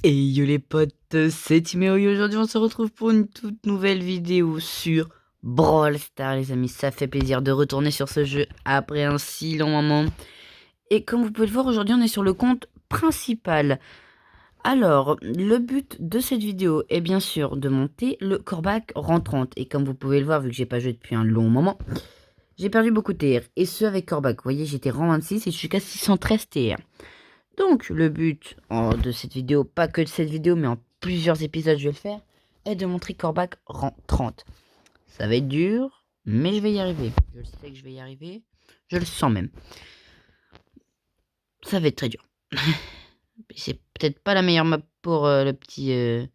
Et yo les potes, c'est Timéo et aujourd'hui on se retrouve pour une toute nouvelle vidéo sur Brawl Stars les amis. Ça fait plaisir de retourner sur ce jeu après un si long moment. Et comme vous pouvez le voir aujourd'hui on est sur le compte principal. Alors le but de cette vidéo est bien sûr de monter le Corbac rang 30. Et comme vous pouvez le voir vu que j'ai pas joué depuis un long moment, j'ai perdu beaucoup de TR. Et ce avec Corbac, vous voyez j'étais rang 26 et je suis qu'à 613 TR. Donc, le but de cette vidéo, pas que de cette vidéo, mais en plusieurs épisodes, je vais le faire, est de montrer Corbac rang 30. Ça va être dur, mais je vais y arriver. Je le sais que je vais y arriver. Je le sens même. Ça va être très dur. C'est peut-être pas la meilleure map pour le petit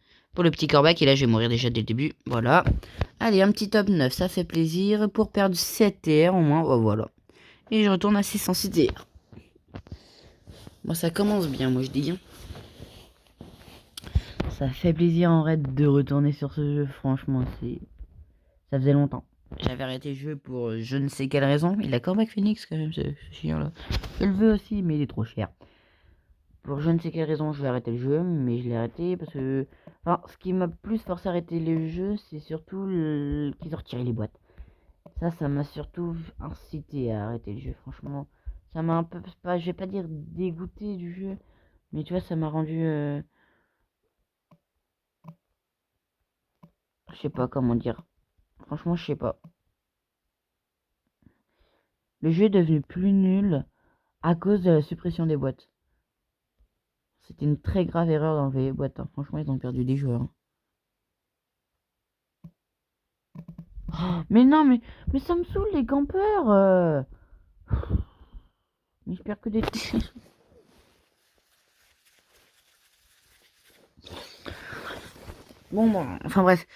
Corbac. Et là, je vais mourir déjà dès le début. Voilà. Allez, un petit top 9, ça fait plaisir. Pour perdre 7 TR au moins. Oh, voilà. Et je retourne à 606 TR. Bon, ça commence bien, moi je dis. Hein. Ça fait plaisir en raid de retourner sur ce jeu, franchement, ça faisait longtemps. J'avais arrêté le jeu pour je ne sais quelle raison. Il a Cormac Phoenix quand même, ce chien là. Je le veux aussi, mais il est trop cher. Pour je ne sais quelle raison, je vais arrêter le jeu, mais je l'ai arrêté parce que... Enfin, ce qui m'a plus forcé à arrêter le jeu, c'est surtout qu'ils ont retiré les boîtes. Ça m'a surtout incité à arrêter le jeu, franchement. Ça m'a un peu, pas, je vais pas dire dégoûté du jeu, mais tu vois, ça m'a rendu... je sais pas comment dire. Franchement, je sais pas. Le jeu est devenu plus nul à cause de la suppression des boîtes. C'était une très grave erreur d'enlever les boîtes. Hein. Franchement, ils ont perdu des joueurs. Hein. Mais non, mais ça me saoule les campeurs. Mais je perds que des tirs. Bon, enfin bref.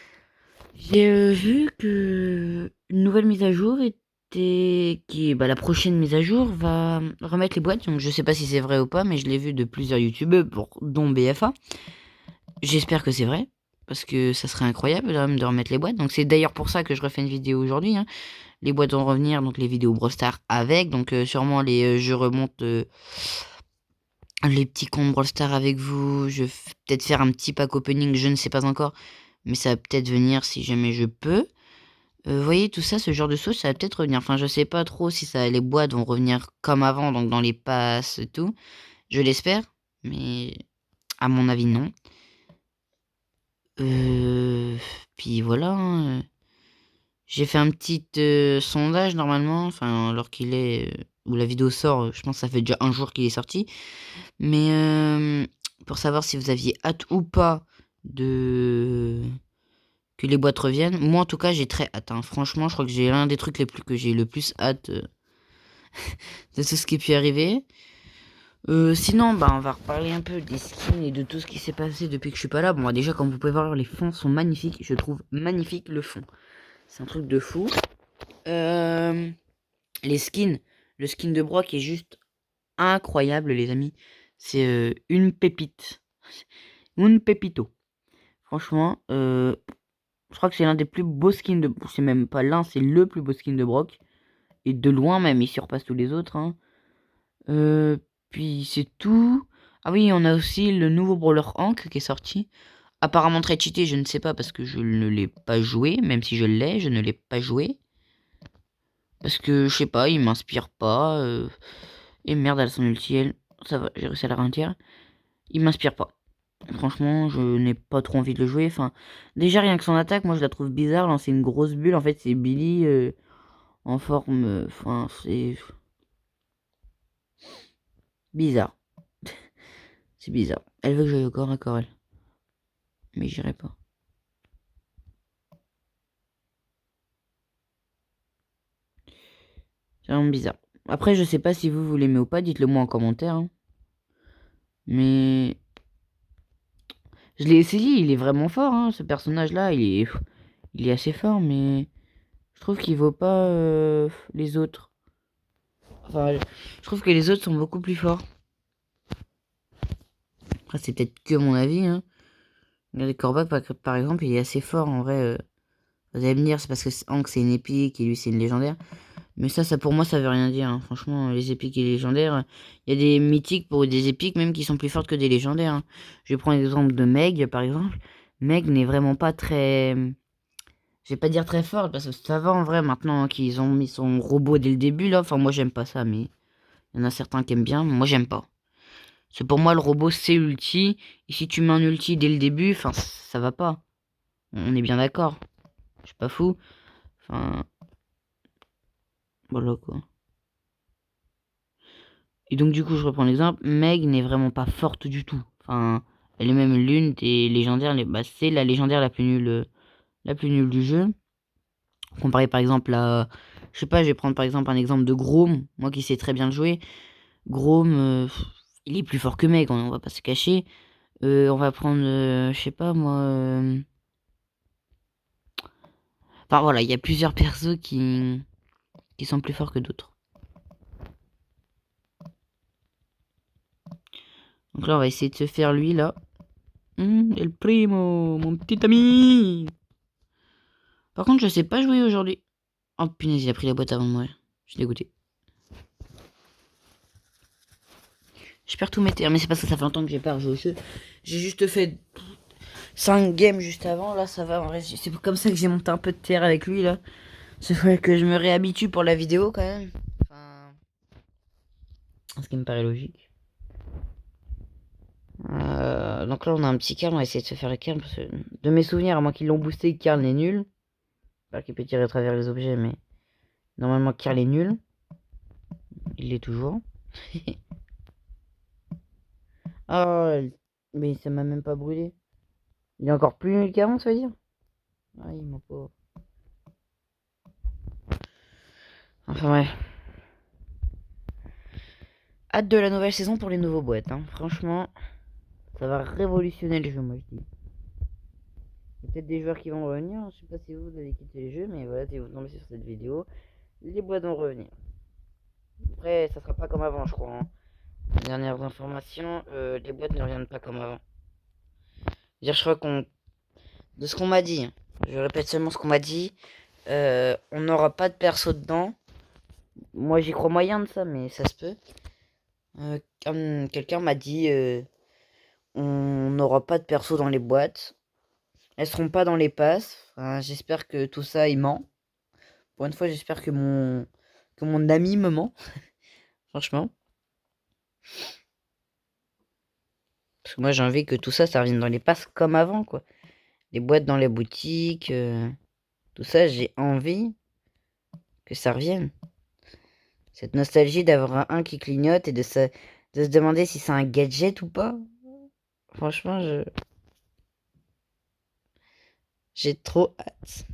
J'ai vu que une nouvelle mise à jour était... la prochaine mise à jour va remettre les boîtes. Donc je sais pas si c'est vrai ou pas, mais je l'ai vu de plusieurs youtubeurs, dont BFA. J'espère que c'est vrai. Parce que ça serait incroyable de remettre les boîtes. Donc c'est d'ailleurs pour ça que je refais une vidéo aujourd'hui. Hein. Les boîtes vont revenir, donc les vidéos Brawl Stars avec. Donc sûrement je remonte les petits comptes Brawl Stars avec vous. Je vais peut-être faire un petit pack opening, je ne sais pas encore. Mais ça va peut-être venir si jamais je peux. Vous voyez, tout ça, ce genre de sauce, ça va peut-être revenir. Enfin, je sais pas trop si les boîtes vont revenir comme avant, donc dans les passes et tout. Je l'espère, mais à mon avis, non. Puis voilà. Hein. J'ai fait un petit sondage normalement, enfin alors qu'il est où la vidéo sort, je pense que ça fait déjà un jour qu'il est sorti. Mais pour savoir si vous aviez hâte ou pas de que les boîtes reviennent. Moi en tout cas j'ai très hâte. Hein. Franchement, je crois que j'ai l'un des trucs que j'ai le plus hâte de tout ce qui est pu arriver. Sinon, on va reparler un peu des skins et de tout ce qui s'est passé depuis que je suis pas là. Bon, déjà, comme vous pouvez voir, les fonds sont magnifiques. Je trouve magnifique le fond. C'est un truc de fou. Les skins. Le skin de Brock est juste incroyable, les amis. C'est une pépite. Un pépito. Franchement, je crois que c'est l'un des plus beaux skins de... C'est même pas l'un, c'est le plus beau skin de Brock. Et de loin même, il surpasse tous les autres. Hein. Puis c'est tout. Ah oui, on a aussi le nouveau Brawler Hank qui est sorti. Apparemment très cheaté, je ne sais pas parce que je ne l'ai pas joué. Même si je l'ai, je ne l'ai pas joué. Parce que, je sais pas, il m'inspire pas. Et merde, elle a son ulti, elle. Ça va, j'ai réussi à la ralentir. Il m'inspire pas. Franchement, je n'ai pas trop envie de le jouer. Enfin, déjà, rien que son attaque, moi, je la trouve bizarre. Lancer une grosse bulle, en fait, c'est Billy en forme... Enfin, c'est... bizarre. C'est bizarre. Elle veut que j'aille au corps à corps, elle. Mais j'irai pas. C'est vraiment bizarre. Après, je sais pas si vous l'aimez ou pas. Dites-le moi en commentaire. Hein. Mais... je l'ai essayé, il est vraiment fort, hein, ce personnage-là. Il est assez fort, mais... je trouve qu'il vaut pas les autres. Enfin, je trouve que les autres sont beaucoup plus forts. Après, c'est peut-être que mon avis. Hein. Regardez, Corbac, par exemple, il est assez fort en vrai. Vous allez me dire, c'est parce que Hank c'est une épique et lui c'est une légendaire. Mais ça pour moi, ça veut rien dire, hein. Franchement, les épiques et les légendaires, il y a des mythiques pour des épiques même qui sont plus fortes que des légendaires, hein. Je vais prendre l'exemple de Meg, par exemple. Meg n'est vraiment pas très... Je vais pas dire très forte, parce que ça va en vrai, maintenant qu'ils ont mis son robot dès le début, là. Enfin, moi, j'aime pas ça, mais il y en a certains qui aiment bien, mais moi, j'aime pas. C'est pour moi, le robot, c'est ulti. Et si tu mets un ulti dès le début, enfin, ça va pas. On est bien d'accord. Je suis pas fou. Enfin, voilà, quoi. Et donc du coup, je reprends l'exemple, Meg n'est vraiment pas forte du tout. Enfin, elle est même l'une des légendaires, bah, c'est la légendaire la plus nulle du jeu. Comparé par exemple à, je sais pas, je vais prendre par exemple un exemple de Grom, moi qui sais très bien le jouer. Grom, il est plus fort que Meg, on va pas se cacher. On va prendre, je sais pas moi. Enfin voilà, il y a plusieurs persos qui sont plus forts que d'autres. Donc là, on va essayer de se faire lui là. El primo, mon petit ami. Par contre, je sais pas jouer aujourd'hui. Oh punaise, il a pris la boîte avant de mourir. Je suis dégoûté. Je perds tous mes terres, mais c'est parce que ça fait longtemps que j'ai pas rejoué au jeu. J'ai juste fait 5 games juste avant, là ça va en vrai. C'est comme ça que j'ai monté un peu de terre avec lui là. C'est vrai que je me réhabitue pour la vidéo quand même. Enfin, ce qui me paraît logique. Donc là on a un petit Karl, on va essayer de se faire le Karl. Parce que de mes souvenirs, à moins qu'ils l'ont boosté, Karl est nul. Pas qu'il peut tirer à travers les objets, mais normalement Karl est nul. Il l'est toujours. Oh, mais ça m'a même pas brûlé. Il est encore plus nul qu'avant, ça veut dire? Aïe, mon pauvre. Enfin, ouais. Hâte de la nouvelle saison pour les nouveaux boîtes, hein. Franchement, ça va révolutionner le jeu, moi, je dis. Il y a peut-être des joueurs qui vont revenir. Je sais pas si vous allez quitter les jeux, mais voilà, si vous tombez sur cette vidéo, les boîtes vont revenir. Après, ça sera pas comme avant, je crois, hein. Les dernières informations, les boîtes ne reviennent pas comme avant. Dire, je crois qu'on. De ce qu'on m'a dit, hein. Je répète seulement ce qu'on m'a dit. On n'aura pas de perso dedans. Moi, j'y crois moyen de ça, mais ça se peut. Comme quelqu'un m'a dit, on n'aura pas de perso dans les boîtes. Elles seront pas dans les passes. Enfin, j'espère que tout ça, il ment. Pour une fois, j'espère que mon ami me ment. Franchement. Parce que moi, j'ai envie que tout ça, ça revienne dans les passes comme avant, quoi. Les boîtes dans les boutiques, tout ça, j'ai envie que ça revienne. Cette nostalgie d'avoir un qui clignote et de se demander si c'est un gadget ou pas. Franchement, j'ai trop hâte.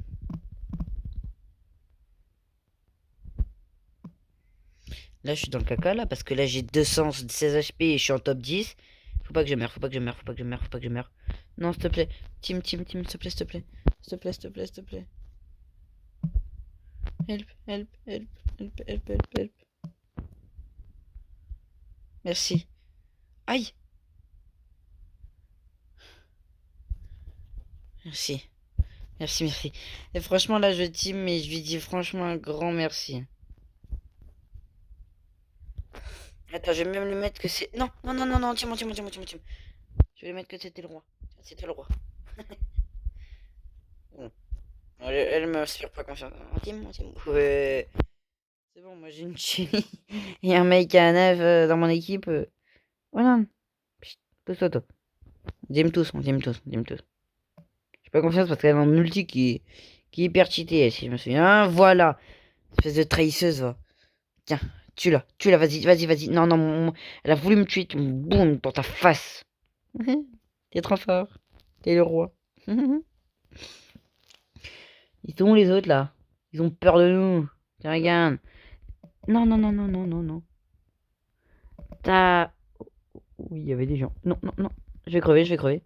Là, je suis dans le caca, là, parce que là, j'ai 216 HP et je suis en top 10. Faut pas que je meure, faut pas que je meure, faut pas que je meure, faut pas que je meure. Non, s'il te plaît. Team, s'il te plaît, s'il te plaît. S'il te plaît, s'il te plaît, s'il te plaît. Help, help, help, help, help, help, help. Merci. Aïe. Merci. Merci, merci. Et franchement, là, je team, mais je lui dis franchement un grand merci. Attends, je vais même lui mettre que c'est... Non, non, non, non, non, tiens-moi, tiens-moi, tiens-moi, tiens-moi, tiens-moi. Je vais lui mettre que c'était le roi. C'était le roi. Bon. Elle m'inspire pas confiance. Intime, intime. Ouais. C'est bon, moi j'ai une chérie. Et un mec à 9 dans mon équipe. Voilà. Chut, pousse-toi, toi. On t'aime tous, on t'aime tous, on t'aime tous. J'ai pas confiance parce qu'elle a un multi qui est hyper cheaté, si je me souviens. Voilà. Espèce de trahisseuse, va. Tiens, tue-la, vas-y, vas-y, vas-y. Non, non, elle a voulu me tuer. Boum, dans ta face. T'es trop fort. T'es le roi. Ils sont où les autres là? Ils ont peur de nous. Tiens, regarde. Non, non, non, non, non, non, non. T'as. Oui, il y avait des gens. Non, non, non. Je vais crever, je vais crever.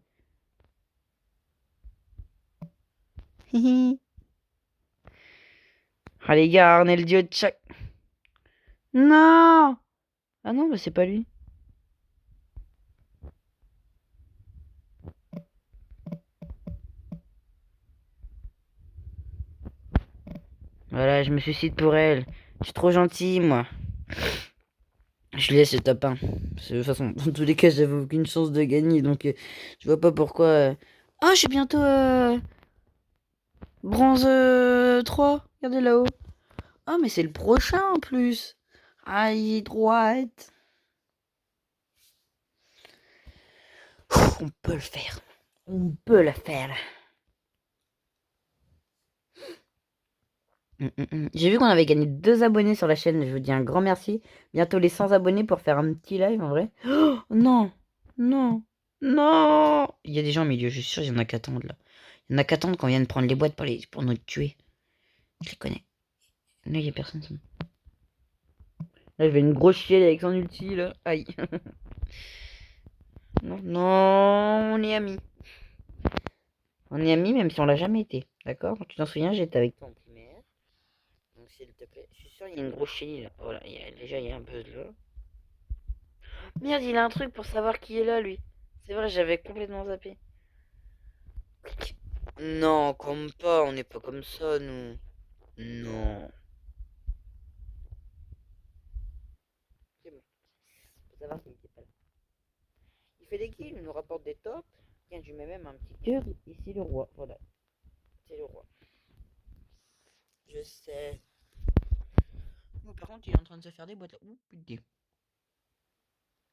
Ah les gars, on est le dieu de chaque. Non. Ah non, bah c'est pas lui. Voilà, je me suicide pour elle. Je suis trop gentil, moi. Je laisse le top 1. Parce que, de toute façon, dans tous les cas, j'avais aucune chance de gagner. Donc, je vois pas pourquoi. Oh, je suis bientôt bronze 3. Regardez là-haut. Oh, mais c'est le prochain en plus. Aïe, droite. On peut le faire. On peut le faire. J'ai vu qu'on avait gagné 2 abonnés sur la chaîne. Je vous dis un grand merci. Bientôt les 100 abonnés pour faire un petit live en vrai. Oh, non. Non. Non. Il y a des gens au milieu. Je suis sûr qu'il y en a qui attendent là. Il y en a qui attendent qu'on vienne prendre les boîtes pour nous tuer. Je les connais. Là, il y a personne. Là, je vais une grosse chienne avec son ulti là. Aïe. Non. Non. On est amis. On est amis même si on l'a jamais été. D'accord? Tu t'en souviens, j'étais avec ton petit mère. Donc s'il te plaît. Je suis sûr il y a une grosse chenille là. Voilà, déjà il y a un buzz là. Merde, il a un truc pour savoir qui est là lui. C'est vrai, j'avais complètement zappé. Non, comme pas, on n'est pas comme ça nous. Non. C'est bon. Faut savoir qu'il était pas là. Il fait des kills, il nous rapporte des tops. Tiens, je lui mets même un petit cœur. Ici le roi. Voilà. C'est le roi. Je sais. Oh, par contre, il est en train de se faire des boîtes là. Ouh, putain.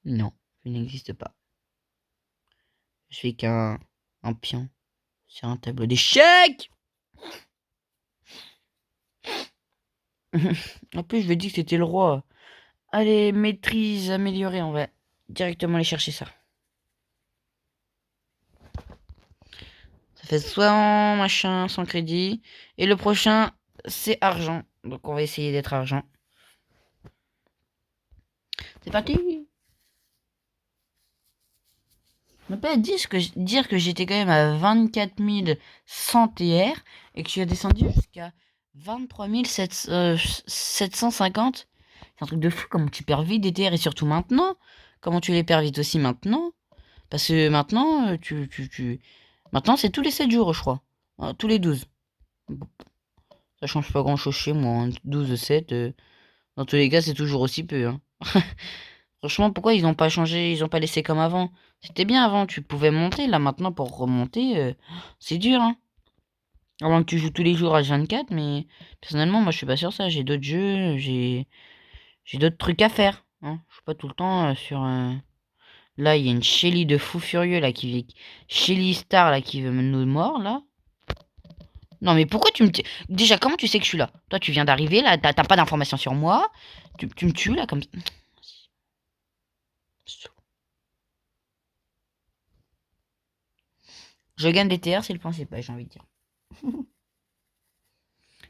Non, je n'existe pas. Je suis qu'un pion sur un tableau d'échecs. En plus, je lui ai dit que c'était le roi. Allez, maîtrise améliorée, on va directement aller chercher ça. Ça fait 100 machin, 100 crédit. Et le prochain, c'est argent. Donc on va essayer d'être argent. C'est parti. On peut dire que j'étais quand même à 24 100 TR et que je suis descendu jusqu'à 23 750. C'est un truc de fou comment tu perds vite des TR et surtout maintenant. Comment tu les perds vite aussi maintenant. Parce que maintenant, maintenant c'est tous les 7 jours, je crois. Tous les 12. Bon, ça change pas grand chose chez moi. 12, 7. Dans tous les cas, c'est toujours aussi peu. Hein. Franchement, pourquoi ils n'ont pas changé, ils n'ont pas laissé comme avant? C'était bien avant, tu pouvais monter. Là, maintenant, pour remonter, c'est dur. Hein. À moins que tu joues tous les jours à 24, mais personnellement, moi, je suis pas sur ça. J'ai d'autres jeux, j'ai d'autres trucs à faire. Hein. Je suis pas tout le temps sur. Là, il y a une Shelly de fou furieux là Shelly Star là qui veut nous mordre là. Non mais pourquoi tu me... Déjà, comment tu sais que je suis là? Toi, tu viens d'arriver là, t'as pas d'informations sur moi. Tu me tues là comme... Je gagne des TR, c'est le principal, j'ai envie de dire.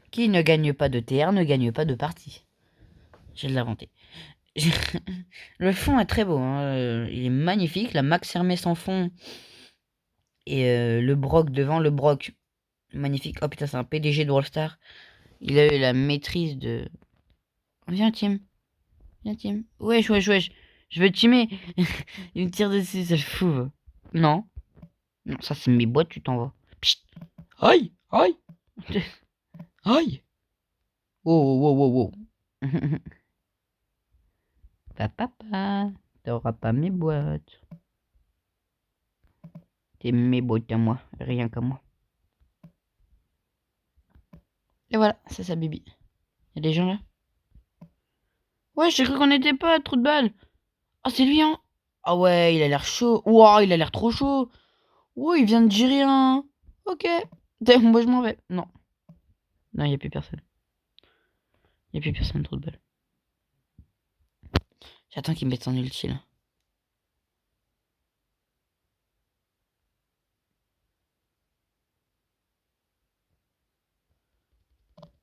Qui ne gagne pas de TR ne gagne pas de partie. J'ai de l'inventé. Le fond est très beau, hein. Il est magnifique. La Max Hermès en fond. Et le Brock devant, le Brock. Magnifique. Oh putain, c'est un PDG de Brawl Stars. Il a eu la maîtrise de... Viens, Tim. Viens, Tim. Wesh, wesh, wesh. Je veux teamer. Il me tire dessus, ça le fout. Non. Non, ça c'est mes boîtes, tu t'en vas. Psst. Aïe, aïe. Aïe. Oh, oh, oh, oh, oh. Papa, t'auras pas mes boîtes. C'est mes boîtes à moi, rien qu'à moi. Et voilà, c'est ça, Bibi. Y'a des gens là? Ouais, j'ai cru qu'on était pas, trou de balle. Ah, c'est lui, hein? Ah ouais, il a l'air chaud. Ouah, il a l'air trop chaud. Ouais, il vient de gérer un. Ok. Moi, je m'en vais. Non. Non, y'a plus personne. Y'a plus personne, trou de balle. J'attends qu'il mette son ulti là.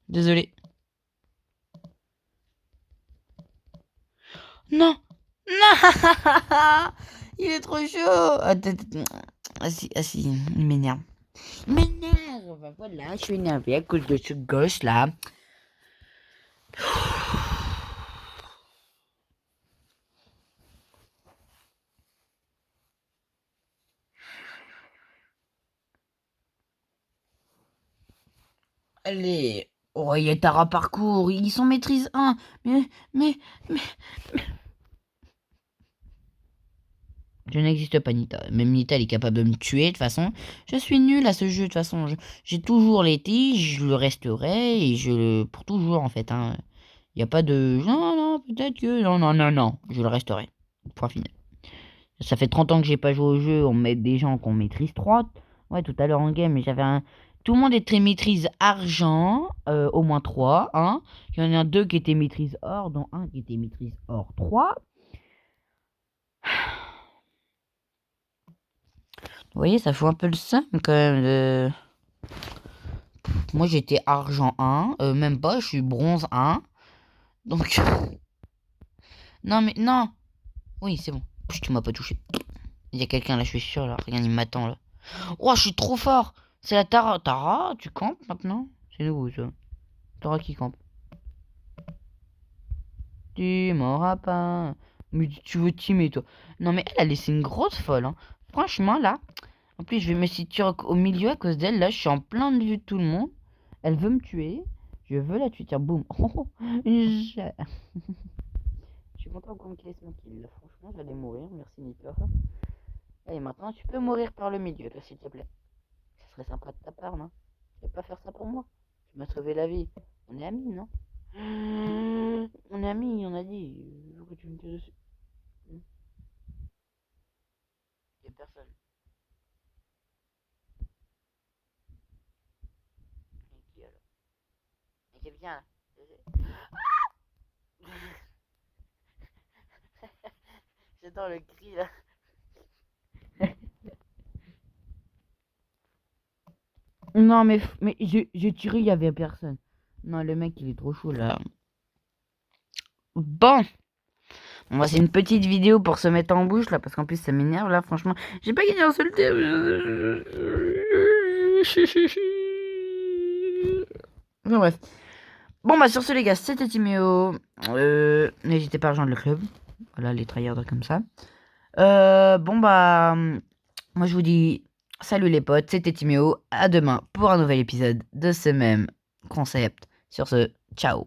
Désolé. Non! Non! Il est trop chaud! Attends, ah si, il m'énerve. Il m'énerve! Voilà, je suis énervé à cause de ce gosse là. Allez, Oh, il y a Tara Parcours, ils sont maîtrise 1. Mais... Je n'existe pas, Nita. Même Nita, elle est capable de me tuer, de toute façon. Je suis nul à ce jeu, de toute façon. J'ai toujours été, je le resterai, et pour toujours, en fait. Hein. Il n'y a pas de... Non, non, peut-être que... Non, non, non, non. Je le resterai. Point final. Ça fait 30 ans que j'ai pas joué au jeu. On met des gens qu'on maîtrise 3. Ouais, tout à l'heure en game, j'avais un... Tout le monde était maîtrise argent, au moins 3. Hein. Il y en a 2 qui étaient maîtrise or, dont un qui était maîtrise or 3. Vous voyez, ça fout un peu le seum quand même. Moi j'étais argent 1, même pas, je suis bronze 1. Donc... non mais non. Oui, c'est bon. Tu m'as pas touché. Il y a quelqu'un là, je suis sûr là. Regarde, il m'attend là. Oh, je suis trop fort. C'est la Tara. Tara, tu campes maintenant? C'est nouveau ça. Tara qui campe. Tu m'auras pas. Mais tu veux teamer toi. Non mais elle a laissé une grosse folle. Hein. Franchement là. En plus je vais me situer au milieu à cause d'elle. Là je suis en plein milieu de tout le monde. Elle veut me tuer. Je veux la tuer. Tiens, boum. Je suis content qu'on me laisse mon kill. Franchement j'allais mourir. Merci Nicolas. Allez maintenant tu peux mourir par le milieu là s'il te plaît. Ça serait sympa de ta part, non? Tu vas pas faire ça pour moi. Tu m'as sauvé la vie. On est amis, non? On est amis, on a dit. Pourquoi tu me tires dessus? Y'a personne. Mais qui alors? Mais qui vient là? J'entends le cri là. Non mais j'ai tiré, il y avait personne. Non le mec il est trop chaud là. Bon. Bon, c'est une petite vidéo pour se mettre en bouche là, parce qu'en plus ça m'énerve là, franchement. J'ai pas gagné un seul thème. Enfin bref. Bon bah sur ce les gars, c'était Timéo. N'hésitez pas à rejoindre le club. Voilà les tryhards comme ça. Bon bah... Moi je vous dis salut les potes, c'était Timéo. À demain pour un nouvel épisode de ce même concept. Sur ce, ciao.